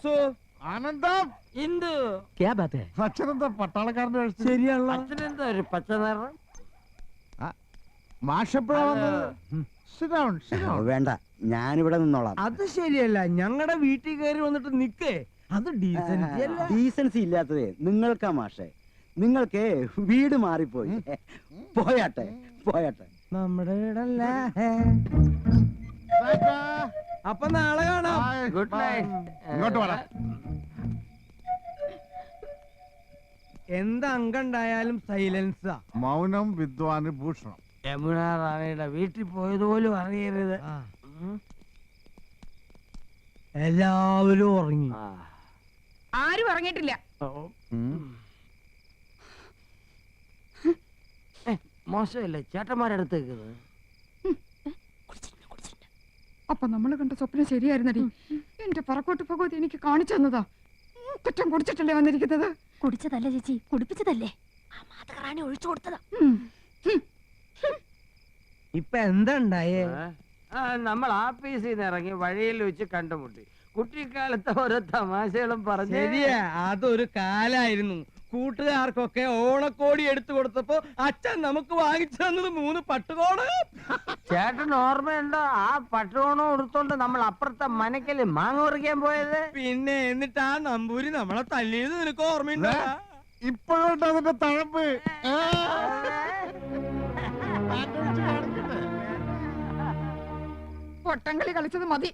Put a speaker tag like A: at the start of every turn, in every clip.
A: വാസു,
B: ആനന്ദം,
A: ഇന്ദു,
B: അച്ഛനെന്താ പട്ടാളക്കാരന്റെ വേഷം?
A: ശരിയാണല്ലോ. അച്ഛനെന്താ ഒരു പച്ച നിറം?
B: മാഷെപ്പോഴാ വന്നത്? Sit down, sit down.
C: വേണ്ട, ഞാനിവിടെ നിന്നോളാം.
A: അത് ശരിയല്ല, ഞങ്ങളുടെ വീട്ടിൽ കയറി വന്നിട്ട് നിക്കേ, അത് ഡീസൻസി അല്ല.
C: ഡീസൻസി ഇല്ലാത്തതേ നിങ്ങൾക്കാ മാഷേ. നിങ്ങൾക്ക് വീട് മാറിപ്പോയി. പോയാട്ടെ പോയാട്ടെ.
A: നമ്മുടെ വീടല്ല.
B: ടാറ്റാ.
A: അപ്പൊ നാളെ കാണാം.
B: Bye,
A: good
B: bye.
A: നൈറ്റ്.
B: ഇങ്ങോട്ട് വാടാ.
A: എന്ത് അംഗണ്ടായാലും സൈലൻസാ.
B: മൗനം വിദ്വാന് ഭൂഷണം.
A: യമുന റാണിയുടെ വീട്ടിൽ പോയതുപോലും അറിയരുത്. എല്ലാവരും ഉറങ്ങി.
D: ആരും ഉറങ്ങിയിട്ടില്ല.
A: മോശമല്ലേ ചേട്ടന്മാരടുത്തേക്കുന്നത്?
D: അപ്പൊ നമ്മള് കണ്ട സ്വപ്നം ശരിയായിരുന്നടി. എന്റെ പറക്കോട്ട് ഭഗവതി എനിക്ക് കാണിച്ചു തന്നതാ. കുറ്റം കുടിച്ചിട്ടല്ലേ വന്നിരിക്കുന്നത്?
E: കുടിച്ചതല്ലേ ചേച്ചി, കുടിപ്പിച്ചതല്ലേ. ആ മാതകറാണി ഒഴിച്ചു കൊടുത്തതാ.
A: ഇപ്പൊ എന്താ ഉണ്ടായേ? നമ്മൾ ആഫീസിൽ നിന്ന് ഇറങ്ങി വഴിയിൽ വെച്ച് കണ്ടുമുട്ടി. കുട്ടിക്കാലത്തെ ഓരോ തമാശകളും പറഞ്ഞു. ശരിയാ, അതൊരു കാലായിരുന്നു. കൂട്ടുകാർക്കൊക്കെ ഓണക്കോടി എടുത്തു കൊടുത്തപ്പോ അച്ഛൻ നമുക്ക് വാങ്ങിച്ചു തന്നത് 3 പട്ടുകോട്. ചേട്ടൻ ഓർമ്മയുണ്ടോ ആ പട്ടുകോണം എടുത്തോണ്ട് നമ്മൾ അപ്പുറത്തെ മനക്കല് മാങ്ങ പറിക്കാൻ പോയത്? പിന്നെ എന്നിട്ട് ആ നമ്പൂരി നമ്മളെ തല്ലിയത് നിനക്ക് ഓർമ്മയുണ്ടോ?
B: ഇപ്പോഴുണ്ട് അതിന്റെ തഴമ്പ്.
D: പൊട്ടങ്കളി കളിച്ചത് മതി.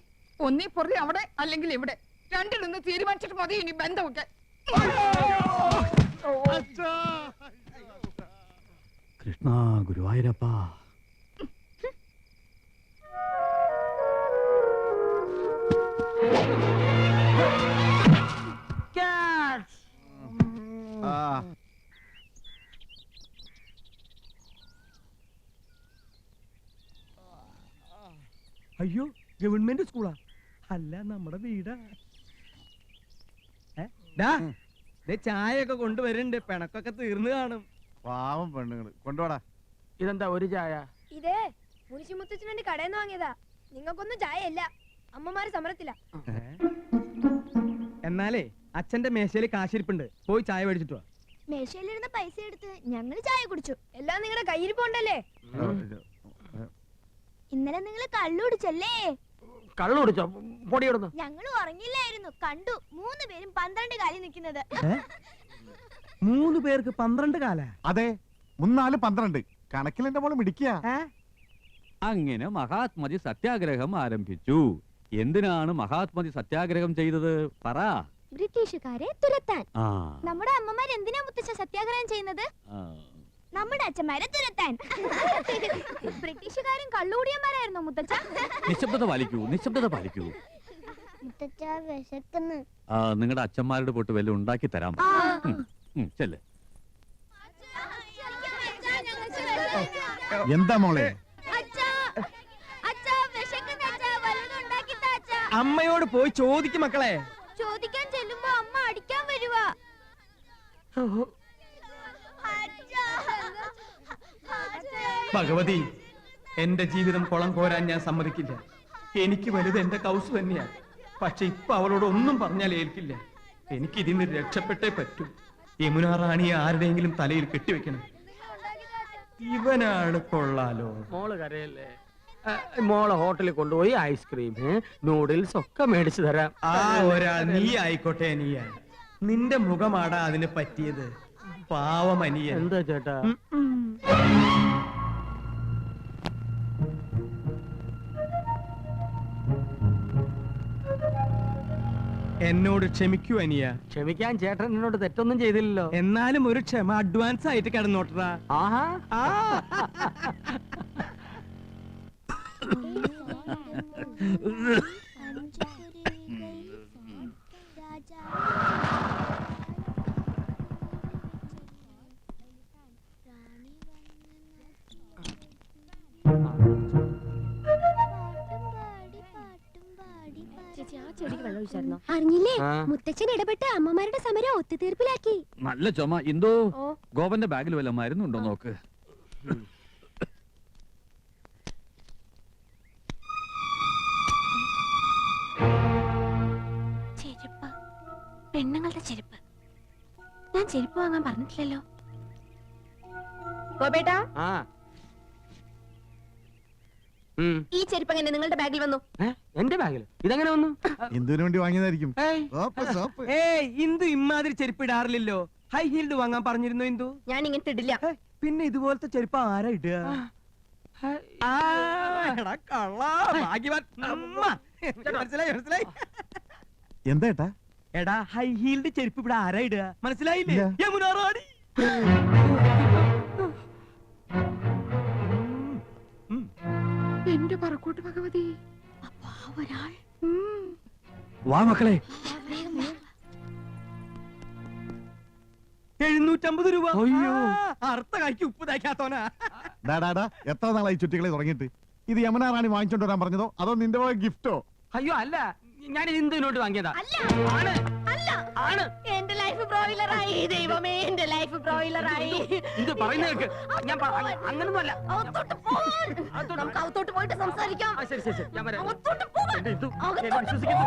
D: ഒന്നീ പൊറി അവിടെ അല്ലെങ്കിൽ ഇവിടെ, രണ്ടിലൊന്ന് തീരുമാനിച്ചിട്ട് മതി ഇനി ബന്ധമൊക്കെ.
F: കൃഷ്ണ ഗുരുവായൂരപ്പ.
A: അയ്യോ, ഗവൺമെന്റ് സ്കൂളാ? അല്ല, നമ്മുടെ വീടാ. ചായയൊക്കെ കൊണ്ടുവരുന്നുണ്ട്. പിണക്കൊക്കെ തീർന്നു കാണും.
B: പാവം പെണ്ണുങ്ങള്. കൊണ്ടുപോടാ.
A: ഇതെന്താ ഒരു ചായ?
E: ഇതേ മുനിശി മുത്തച്ഛന് വേണ്ടി കടയിൽ നിന്ന് വാങ്ങിയതാ. നിങ്ങൾക്കൊന്നും ചായ ഇല്ല. അമ്മമാര് സമരത്തില്ല.
A: എന്നാലേ അച്ഛന്റെ മേശയില് കാശിരിപ്പുണ്ട്, പോയി ചായ മേടിച്ചിട്ട് വാ.
E: മേശയിലിരുന്ന പൈസ എടുത്ത് ഞങ്ങൾ ചായ കുടിച്ചു. എല്ലാം നിങ്ങളുടെ കയ്യിരിപ്പുണ്ടല്ലേ? ഇന്നലെ നിങ്ങൾ കള്ളു കുടിച്ചല്ലേ?
A: കള്ളു കുടിച്ചോ? പൊടിയിടുന്നു.
E: ഞങ്ങൾ ഉറങ്ങില്ലായിരുന്നു. കണ്ടു 3 പേരും 12 കാലിൽ നിൽക്കുന്നത്.
A: 3 പേർക്ക് 12 കാല?
B: അതെ, 3 4 12. കണക്കിൽ എന്റെ മോള് മിടിക്കുക.
F: അങ്ങനെ മഹാത്മജി സത്യാഗ്രഹം ആരംഭിച്ചു. എന്തിനാണ് മഹാത്മജി സത്യാഗ്രഹം ചെയ്തത് പറ?
E: ബ്രിട്ടീഷുകാരെ തുരത്താൻ. നമ്മുടെ അമ്മമാർ എന്തിനാ മുത്തച്ഛ സത്യാഗ്രഹം ചെയ്യുന്നത്? നമ്മുടെ അച്ഛന്മാരെ തുരത്താൻ. ബ്രിട്ടീഷുകാരും കള്ളുകൂടിയന്മാരായിരുന്നു മുത്തച്ഛ.
F: നിശബ്ദത പാലിക്കൂ, നിശബ്ദത പാലിക്കൂ. നിങ്ങളുടെ അച്ഛന്മാരുടെ പോട്ട് വല്ല ഉണ്ടാക്കി തരാം. ചെല്ല്.
B: എന്താ മോളെ?
A: അമ്മയോട് പോയി ചോദിക്കും മക്കളെ.
E: ചോദിക്കാൻ ചെല്ലുമ്പോ അമ്മ അടിക്കാൻ വരുവാ.
A: ഭഗവതി, എന്റെ ജീവിതം കുളം കോരാൻ ഞാൻ സമ്മതിക്കില്ല. എനിക്ക് വലുത് എന്റെ കൗസ് തന്നെയാ. പക്ഷെ ഇപ്പൊ അവളോട് ഒന്നും പറഞ്ഞാൽ ഏൽക്കില്ല. എനിക്ക് ഇതിന് രക്ഷപ്പെട്ടേ പറ്റൂ. യമുന റാണിയെ ആരുടെയെങ്കിലും തലയിൽ കെട്ടിവെക്കണം. ഇവനാണ് കൊള്ളാലോ. മോള് കരയല്ലേ? മോളെ ഹോട്ടലിൽ കൊണ്ടുപോയി ഐസ്ക്രീം, നൂഡിൽസ് ഒക്കെ മേടിച്ചു തരാം. ആ ഒരാൾ നീ ആയിക്കോട്ടെ. അനിയ, നിന്റെ മുഖമാടാ അതിന് പറ്റിയത്. പാവം അനിയ. എന്താ ചേട്ടാ? എന്നോട് ക്ഷമിക്കൂ അനിയ. ക്ഷമിക്കാൻ ചേട്ടൻ എന്നോട് തെറ്റൊന്നും ചെയ്തില്ലല്ലോ. എന്നാലും ഒരു ക്ഷമ അഡ്വാൻസ് ആയിട്ട് കിടന്നോട്ടാ. ആഹാ.
E: അറിഞ്ഞില്ലേ? മുത്തച്ഛൻ ഇടപെട്ട് അമ്മമാരുടെ സമരം ഒത്തുതീർപ്പിലാക്കി.
F: നല്ല ചുമ. എന്തോ ഗോപന്റെ ബാഗിൽ വല്ല മരുന്നുണ്ടോ നോക്ക്.
E: പെണ്ണുങ്ങളുടെ ചെരുപ്പ്. ഞാൻ ചെരുപ്പ് വാങ്ങാൻ പറഞ്ഞിട്ടില്ലല്ലോ.
G: ഗോപേട്ടാ,
A: ആ
G: ഈ ചെരുപ്പ് എങ്ങനെ നിങ്ങളുടെ ബാഗിൽ വന്നു?
A: എന്റെ ബാഗിൽ ഇതെങ്ങനെ വന്നു?
B: എന്തിനു വേണ്ടി വാങ്ങിയതായിരിക്കും
A: ഏയ്,
B: സോപ്പ് സോപ്പ്
A: ഏയ് ഇന്ദു ഇമാതിരി ചെരുപ്പ് ഇടാറില്ലല്ലോ. ഹൈ ഹീൽഡ് വാങ്ങാൻ പറഞ്ഞിരുന്നു ഇന്ദു.
G: ഞാൻ ഇങ്ങനത്തെ ഇടില്ല.
A: പിന്നെ ഇതുപോലത്തെ ചെരുപ്പ് ആരാ ഇടുക?
B: എന്താ
A: എടാ ഹൈ ഹീൽഡ് ചെരുപ്പ് ഇവിടെ ആരാ ഇടുക? മനസ്സിലായില്ലേ?
B: ഇല്ല.
A: യമുന റാണി.
D: എന്റെ പറക്കോട്ട് ഭഗവതി.
E: ഒരാൾ
A: വാ മക്കളെ. 750 രൂപ. അയ്യോ, അർത്ഥ കായ്ക്ക് ഉപ്പ് തയ്ക്കാത്തോനാ.
B: ഡാടാ എത്ര നാളായി ചുറ്റികളെ തുടങ്ങിയിട്ട്? ഇത് യമുന റാണി വാങ്ങിച്ചോണ്ട് വരാൻ പറഞ്ഞതോ അതോ നിന്റെ പോയ ഗിഫ്റ്റോ?
A: അയ്യോ അല്ല, ഞാൻ ഇന്ദുവിനോട്ട് വാങ്ങിയതാ. ആണ് ആണ്.
G: എന്റെ ലൈഫ് ബ്രോയിലറായി. ദൈവമേ, എന്റെ ലൈഫ് ബ്രോയിലറായി.
A: ഇന്ദു പറയുന്ന കേൾക്ക്. ഞാൻ അങ്ങനൊന്നുമല്ല.
G: നമുക്ക് അകത്തോട്ട് പോയിട്ട് സംസാരിക്കാം.
A: ശരി ശരി ശരി, ഞാൻ വരാം.
G: അകത്തോട്ട് പോവാൻ.
A: എന്റെ ഇന്ദു,
G: അകത്തോട്ട്
A: എന്നെ വിശ്വസിക്കുന്നു.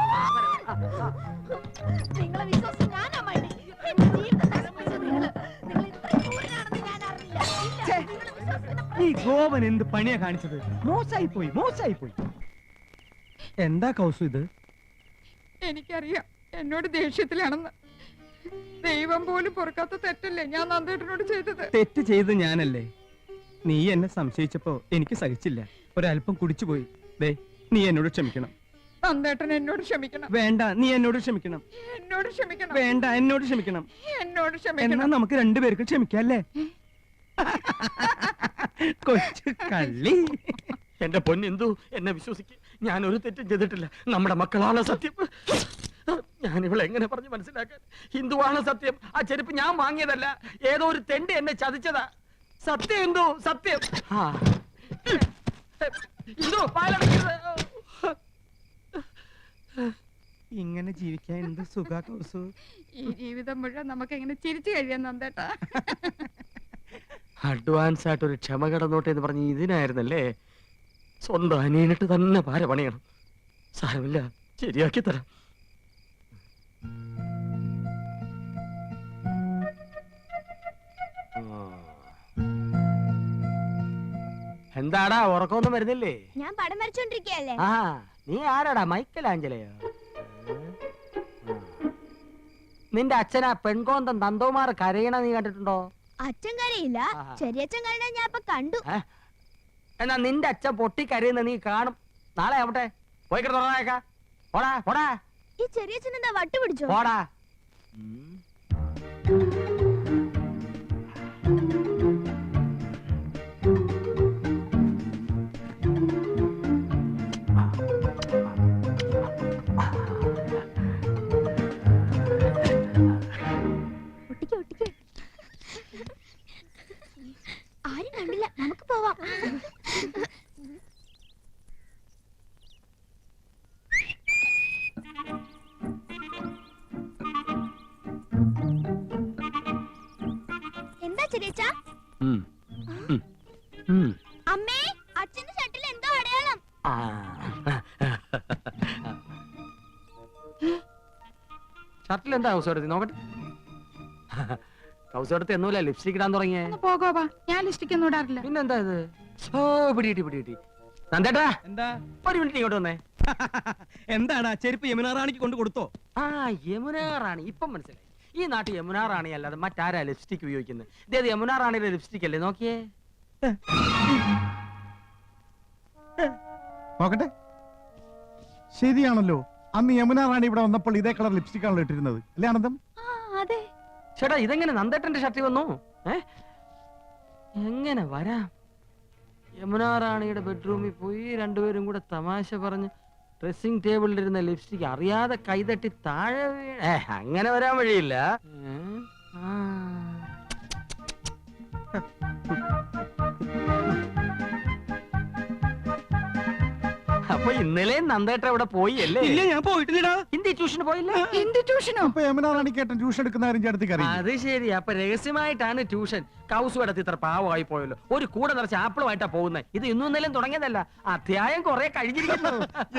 G: നിങ്ങളെ വിശ്വാസം ഞാനാ മതി. എന്റെ ജീവിതം നശിപ്പിച്ചത് നിങ്ങള്. നിങ്ങൾ ഇത്ര ക്രൂരനാണെന്ന് ഞാൻ അറിഞ്ഞില്ല. ഇല്ല, നിങ്ങളെ വിശ്വസിക്കുന്ന
A: ഈ ഗോപൻ എന്ത് പണിയാ കാണിച്ചത്? മോശമായി പോയി, മോശമായി പോയി. എന്താ കൗസു ഇത്?
D: എനിക്കറിയാം എന്നോട് ദേഷ്യത്തിലാണെന്ന്. ദൈവം പോലും പൊറുക്കാത്ത തെറ്റല്ലേ ഞാൻ നന്ദേട്ടനോട് ചെയ്തത്.
A: തെറ്റ് ചെയ്ത് ഞാനല്ലേ? നീ എന്നെ സംശയിച്ചപ്പോ എനിക്ക് സഹിച്ചില്ല. ഒരല്പം കുടിച്ചുപോയി. ദേ, നീ എന്നോട് ക്ഷമിക്കണം.
D: നന്ദേട്ടൻ എന്നോട് ക്ഷമിക്കണം.
A: വേണ്ട, നീ എന്നോട് ക്ഷമിക്കണം.
D: എന്നോട് ക്ഷമിക്കണം.
A: വേണ്ട, എന്നോട് ക്ഷമിക്കണം.
D: എന്നോട്
A: എന്നാ
D: ക്ഷമിക്കണം.
A: നമുക്ക് രണ്ടുപേർക്കും ക്ഷമിക്കല്ലേ? കൊച്ചു കള്ളി. എന്റെ പൊന്നെന്തു, എന്നെ വിശ്വസിക്ക്. ഞാൻ ഒരു തെറ്റും ചെയ്തിട്ടില്ല. നമ്മുടെ മക്കളാണ് സത്യം. ഞാൻ ഇവളെ എങ്ങനെ പറഞ്ഞു മനസ്സിലാക്കാൻ? ഹിന്ദുവാണ് സത്യം. ആ ചെരുപ്പ് ഞാൻ വാങ്ങിയതല്ല. ഏതോ ഒരു തെണ്ടി എന്നെ ചതിച്ചതാ. സത്യം എന്തോ സത്യം. ഹിന്ദു, പാലടക്കരുത്. ഇങ്ങനെ ജീവിക്കാൻ എന്ത് സുഖ കൗസു.
D: ഈ ജീവിതം മുഴുവൻ നമുക്ക് എങ്ങനെ ചിരിച്ചു കഴിയാൻ നന്ദേട്ടാ.
A: അഡ്വാൻസ് ആയിട്ട് ഒരു ക്ഷമ കടന്നോട്ടെ എന്ന് പറഞ്ഞ് ഇതിനായിരുന്നല്ലേ? സ്വന്തം അനിയനിട്ട് തന്നെ പാര പണിയണം. സാരമില്ല, ശരിയാക്കി തരാം. എന്താടാ, ഉറക്കമൊന്നും വരുന്നില്ലേ?
E: ഞാൻ പടം വരച്ചോണ്ടിരിക്കയല്ലേ.
A: ആ, നീ ആരാടാ? മൈക്കൽ ആഞ്ചലയോ? നിന്റെ അച്ഛനാ പെൺകോന്തൻ നന്ദകുമാർ കരയണ നീ കണ്ടിട്ടുണ്ടോ?
E: അച്ഛൻ കരയില്ല,
A: ആഹാ.
E: ചെറിയച്ഛൻ കരയണ ഞാൻ ഇപ്പൊ കണ്ടു.
A: എന്നാ നിന്റെ അച്ഛൻ പൊട്ടി കരയുന്ന നീ കാണും. നാളെ ആവട്ടെ. പോയി കിടന്നേക്കാ. പോടാ പോടാ
E: ഈ ചെറിയച്ഛൻ എന്താ വട്ട് പിടിച്ചോ?
A: പോടാ.
E: ഒട്ടിക്ക് ഒട്ടിക്ക്. ആരും കണ്ടില്ല, നമുക്ക് പോവാം. എന്താ ചെറിയച്ചാ? അമ്മേ, അച്ഛന്റെ ഷട്ടിൽ എന്തോ അടയാളം.
A: ഷർട്ടിൽ എന്താ കൗസോടത്തി? നോക്കട്ടെ. കൗസോടത്തി എന്നൂല ലിപ്സ്റ്റിക് ഇടാൻ തുടങ്ങിയേ.
D: ഒന്ന് പോകോവാ, ഞാൻ ലിസ്റ്റിക്ക് ഒന്നും ഇടാറില്ല.
A: പിന്നെന്താ ഇത്? ഓ, പിടികിട്ടി. നന്ദേട്ടാ, എന്താ? ഒരു മിനിറ്റ് ഇങ്ങോട്ട് വന്നേ. എന്താണ് ചെരുപ്പ് യമുന റാണിക്ക് കൊണ്ട് കൊടുത്തോ? ആ, യമുന റാണി ഇപ്പം മനസ്സിലായി. ഈ നാട്ടിൽ യമുന റാണി അല്ലാതെ മറ്റാരാ ലിപ്സ്റ്റിക് ഉപയോഗിക്കുന്നത്? ഇതേത് യമുന റാണിയുടെ ലിപ്സ്റ്റിക് അല്ലേ? നോക്കിയേ.
B: നോക്കട്ടെ, ശരിയാണല്ലോ. അന്ന് യമുന റാണി ഇവിടെ വന്നപ്പോൾ ഇതേ കളർ ലിപ്സ്റ്റിക് ആണല്ലോ ഇട്ടിരുന്നത്, അല്ലേ ആനന്ദം?
E: അതെ.
A: ചേട്ടാ, ഇതെങ്ങനെ നന്ദേട്ടന്റെ ഷർട്ടിൽ വന്നു? എങ്ങനെ വരാം? യമുന റാണിയുടെ ബെഡ്റൂമിൽ പോയി രണ്ടുപേരും കൂടെ തമാശ പറഞ്ഞ് ഡ്രസ്സിംഗ് ടേബിളിലിരുന്ന ലിപ്സ്റ്റിക് അറിയാതെ കൈതട്ടി താഴെ അങ്ങനെ വരാൻ വഴിയില്ല. അപ്പൊ ഇന്നലെ നന്ദേട്ട അവിടെ പോയി അല്ലേ?
H: ഇല്ല, ഞാൻ പോയിട്ടില്ലടാ.
A: ഹിന്ദി ട്യൂഷന് പോയില്ലേ?
D: എന്ത് ട്യൂഷനോ?
B: അപ്പൊ യമുന റാണിക്കേട്ടൻ ട്യൂഷൻ എടുക്കുന്ന കാര്യം ചേട്ടത്തിക്ക് അറിയാം.
A: അത് ശരി. അപ്പൊ രഹസ്യമായിട്ടാണ് ട്യൂഷൻ. കൗസ് കിടത്തി ഇത്ര പാവമായി പോയല്ലോ. ഒരു കൂടെ നിറച്ച് ആപ്പിളുമായിട്ടാ പോകുന്നത്. ഇത് ഇന്നും ഇന്നലെയും തുടങ്ങിയതല്ല, അധ്യായം കുറെ കഴിഞ്ഞിരിക്കുന്നു.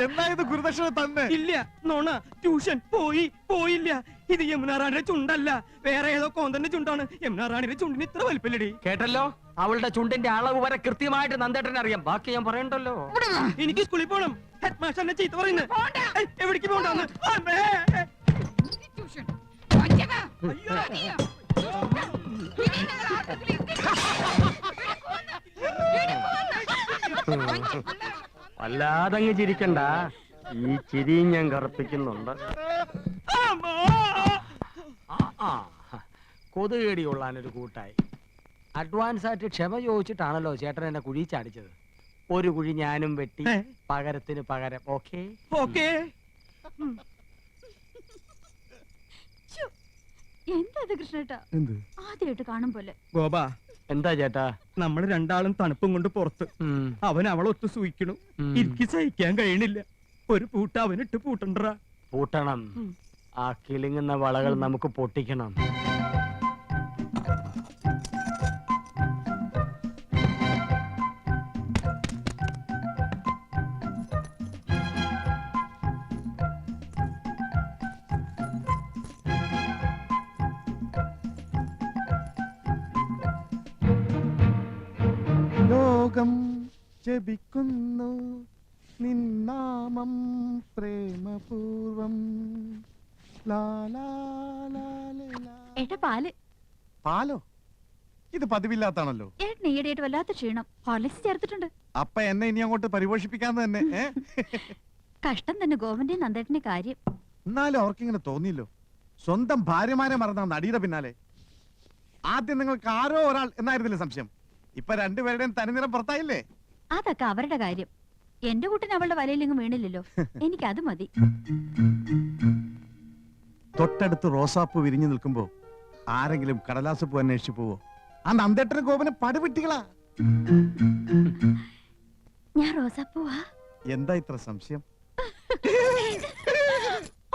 B: എന്നാ ഇത് ഗുരുദക്ഷിണ തന്നെ?
H: ഇല്ല, നോണ. ട്യൂഷൻ പോയില്ല. ഇത് യമുന റാണിയുടെ ചുണ്ടല്ല, വേറെ ഏതോ കോന്തന്റെ ചുണ്ടാണ്. യമുന റാണിയുടെ ചുണ്ടിന് ഇത്ര വലിപ്പല്ലടി.
A: കേട്ടല്ലോ, അവളുടെ ചുണ്ടിന്റെ അളവ് വരെ കൃത്യമായിട്ട് നന്ദേട്ടനെ അറിയാം. ബാക്കി ഞാൻ പറയണ്ടല്ലോ.
H: എനിക്ക് സ്കൂളിൽ പോണം. ഹെഡ് മാസ്റ്റർ എന്നെ ചീത്ത പറയുന്നത്. എവിടേക്ക് പോകണ്ടെന്ന്.
D: ട്യൂഷൻ വായിച്ചതാ. മതിയോ? ഇനി നിങ്ങൾ ആർക്കെങ്കിലും
A: വല്ലാതങ്ങ് ചിരിക്കണ്ട. ഈ ചിരി ഞാൻ കറുപ്പിക്കുന്നുണ്ട്. കൊതുകേടി കൊള്ളാനൊരു കൂട്ടായി. അഡ്വാൻസ് ആയിട്ട് ക്ഷമ ചോദിച്ചിട്ടാണല്ലോ ചേട്ടൻ എന്നെ കുഴി ചാടിച്ചത്. ഒരു കുഴി ഞാനും വെട്ടി, പകരത്തിന് പകരം. Okay
H: okay.
G: എന്താ കൃഷ്ണേട്ടാ?
B: എന്ത്?
G: ആദ്യമായിട്ട് കാണും പോലെ.
H: ഗോപാ,
A: എന്താ ചേട്ടാ?
H: നമ്മൾ രണ്ടാളും തണുപ്പും കൊണ്ട് പുറത്ത്. അവൻ അവളൊത്ത് സൂയിക്കണു. എനിക്ക് സഹിക്കാൻ കഴിയണില്ല. ഒരു പൂട്ട അവനിട്ട് പൂട്ടണ്ടറാ.
A: പൂട്ടണം. ആ കിളിങ്ങുന്ന വളകൾ നമുക്ക് പൊട്ടിക്കണം.
B: ലോകം ജപിക്കുന്നു നിന്നാമം പ്രേമപൂർവം.
G: ഏട്ടാ പാല്.
B: പാലോ? ഇത് പതിവില്ലാത്താണല്ലോ.
G: ഏട്ടൻ ഈയിടെയായിട്ട് വല്ലാത്ത ക്ഷീണം. ഹോർലിക്സ് ചേർത്തിട്ടുണ്ട്.
B: അപ്പൊ എന്നെ ഇനി അങ്ങോട്ട് പരിപോഷിപ്പിക്കാന്ന് തന്നെ.
G: കഷ്ടം തന്നെ ഗോവന്റെ നന്ദേട്ടന്റെ കാര്യം.
B: എന്നാലും അവർക്കിങ്ങനെ തോന്നിയില്ലോ. സ്വന്തം ഭാര്യമാരെ മറന്ന നടിയുടെ പിന്നാലെ. ആദ്യം നിങ്ങൾക്ക് ആരോ ഒരാൾ എന്നായിരുന്നില്ല സംശയം. ഇപ്പൊ രണ്ടുപേരുടെയും തനിനിറം പുറത്തായില്ലേ?
G: അതൊക്കെ അവരുടെ കാര്യം. എന്റെ കുട്ടൻ അവളുടെ വലയിലെങ്ങും വീണില്ലല്ലോ. എനിക്കത് മതി.
B: തൊട്ടടുത്ത് റോസാപ്പൂ വിരിഞ്ഞു നിൽക്കുമ്പോ ആരെങ്കിലും കടലാസ് പൂ അന്വേഷിച്ചു പോവോ? ആ നന്ദേട്ടന് ഗോപന് പടുവിട്ടികളാ.
G: ഞാൻ റോസാപ്പൂവാ.
B: എന്താ ഇത്ര സംശയം?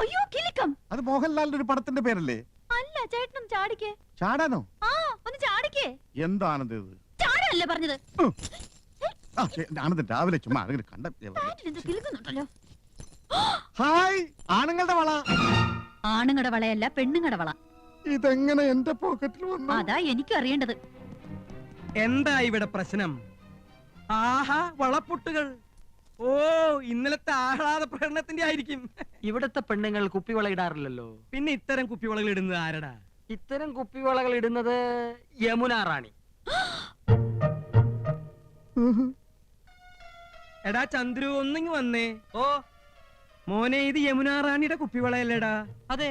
G: അയ്യോ കിലുക്കം.
B: അത് മോഹൻലാലിന്റെ ഒരു പടത്തിന്റെ പേരല്ലേ?
G: അല്ല, ചേട്ടനും ചാടിക്കേ.
B: ചാടാനോ?
G: ആ, ഒന്ന് ചാടിക്കേ.
B: എന്താണത് ഇത്?
G: ചാടല്ലേ പറഞ്ഞത്?
B: ആനന്ദ് രാവിലെ ചുമ്മാ ആരെങ്കിലും കണ്ട.
G: പാന്റിലെന്തോ കിലുക്കുന്നുണ്ടല്ലോ.
B: ഹായ്, ആണുങ്ങളുടെ വള.
G: ആണുങ്ങളുടെ വളയല്ല, പെണ്ണുങ്ങളുടെ വള.
B: ഇതെങ്ങനെ എന്റെ പോക്കറ്റിൽ വന്നു?
G: അതാ എനിക്ക് അറിയേണ്ടത്.
H: എന്താ ഇവിടെ പ്രശ്നം? ആഹാ, വളപ്പൊട്ടുകൾ. ഓ, ഇന്നലത്തെ ആഹ്ലാദ പ്രകടനത്തിന്റെ ആയിരിക്കും.
A: ഇവിടത്തെ പെണ്ണുങ്ങൾ കുപ്പിവള ഇടാറില്ലല്ലോ.
H: പിന്നെ ഇത്തരം കുപ്പിവളകൾ ഇടുന്നത് ആരടാ?
A: ഇത്തരം കുപ്പിവളകൾ ഇടുന്നത് യമുന റാണി.
H: എടാ ചന്ദ്രു, ഒന്നിങ്ങ് വന്നേ. ഓ മോനെ, ഇത് യമുന റാണിയുടെ കുപ്പിവളയല്ലേടാ?
I: അതെ,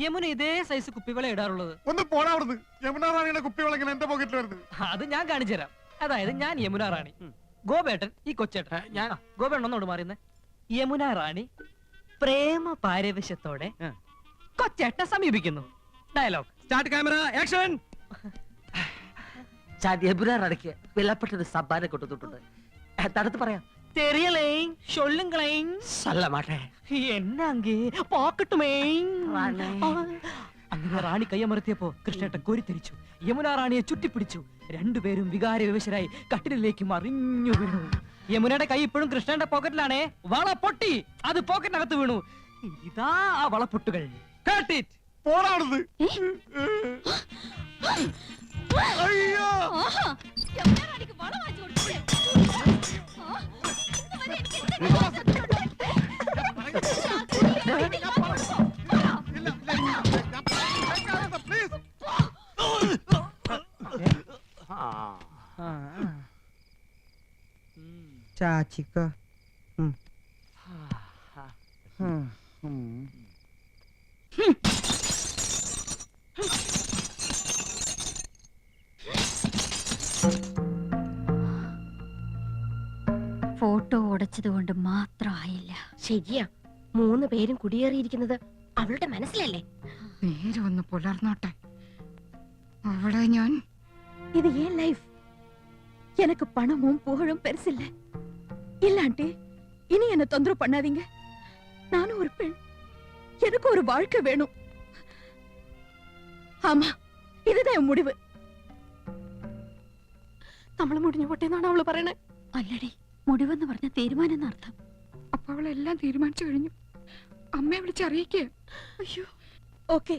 I: യമുന ഇതേ സൈസ് കുപ്പിവള ഇടാറുള്ളത്.
B: ഒന്ന് പോടാ അവിടുന്ന്. യമുന റാണിയുടെ കുപ്പിവള ഇങ്ങനെ എന്റെ പോക്കറ്റിൽ വരുന്നത്.
I: അത് ഞാൻ കാണിച്ചു തരാം. അതായത് ഞാൻ യമുന റാണി, ഗോപേട്ടൻ ഈ കൊച്ചേട്ടൻ. ഞാൻ ഗോപേട്ടൻ ഒന്നോട് മാറിയുന്നേ. യമുന റാണി പ്രേമ പാരവശ്യത്തോടെ കൊച്ചേട്ടനെ സമീപിക്കുന്നു. Dialogue
H: start, camera, action.
A: Yamuna റാണിക്ക് വിലപ്പെട്ടൊരു സമ്മാനം കൊടുത്തിട്ടുണ്ട്. തടുത്ത് പറയാം.
I: தெரியலேன் சொல்லுங்களேன்.
A: சொல்ல மாட்டேன்.
I: என்ன அங்கே பாக்கட்டுமே.
A: റാണി.
I: അങ്ങനെ റാണി കയ്യമർത്തിയപ്പോ കൃഷ്ണേട്ടൻ കോരിത്തിരിച്ചു. യമുന റാണിയെ ചുറ്റിപ്പിടിച്ചു. രണ്ടുപേരും വികാര വിവശരായി കട്ടിലേക്ക് മറിഞ്ഞു വീണു. യമുനയുടെ കൈ ഇപ്പോഴും കൃഷ്ണന്റെ പോക്കറ്റിലാണേ. വള പൊട്ടി, അത് പോക്കറ്റിനകത്ത് വീണു. ഇതാ ആ വളപ്പൊട്ടുകൾ.
H: Cut it.
B: പോടാ അവിടുന്ന്.
E: അയ്യോ യമുന റാണിക്ക് വള വാങ്ങിച്ചു കൊടുത്തില്ലേ?
H: ചാച്ചിക്ക
G: ഫോട്ടോ ഉടച്ചത് കൊണ്ട് മാത്രമായില്ല.
E: ശരിയാ, 3 പേരും കുടിയേറിയിരിക്കുന്നത് അവളുടെ മനസ്സിലല്ലേ?
D: നേരെ ഒന്ന് പുലർന്നോട്ടെ. അവളെ ഞാൻ
G: இது ஏன் லைஃப்? எனக்கு பணமும் புகழும் பெருசில்ல. இல்ல ஆண்டி, இனி என்ன தொந்தரவு பண்ணாதீங்க. நானும் ஒரு பெண், எனக்கு ஒரு வாழ்க்கை வேணும். ஆமா, இதுதான் என் முடிவு. നമ്മള് മുടിഞ്ഞു പൊട്ടേന്നാണ് അവള് പറയണേ. അല്ലടി, മുടിവെന്ന് പറഞ്ഞ തീരുമാനം എന്നർത്ഥം.
D: അപ്പൊ അവളെല്ലാം തീരുമാനിച്ചു കഴിഞ്ഞു. അമ്മയെ വിളിച്ചറിയിക്കേ.
G: അയ്യോ, ഓക്കെ.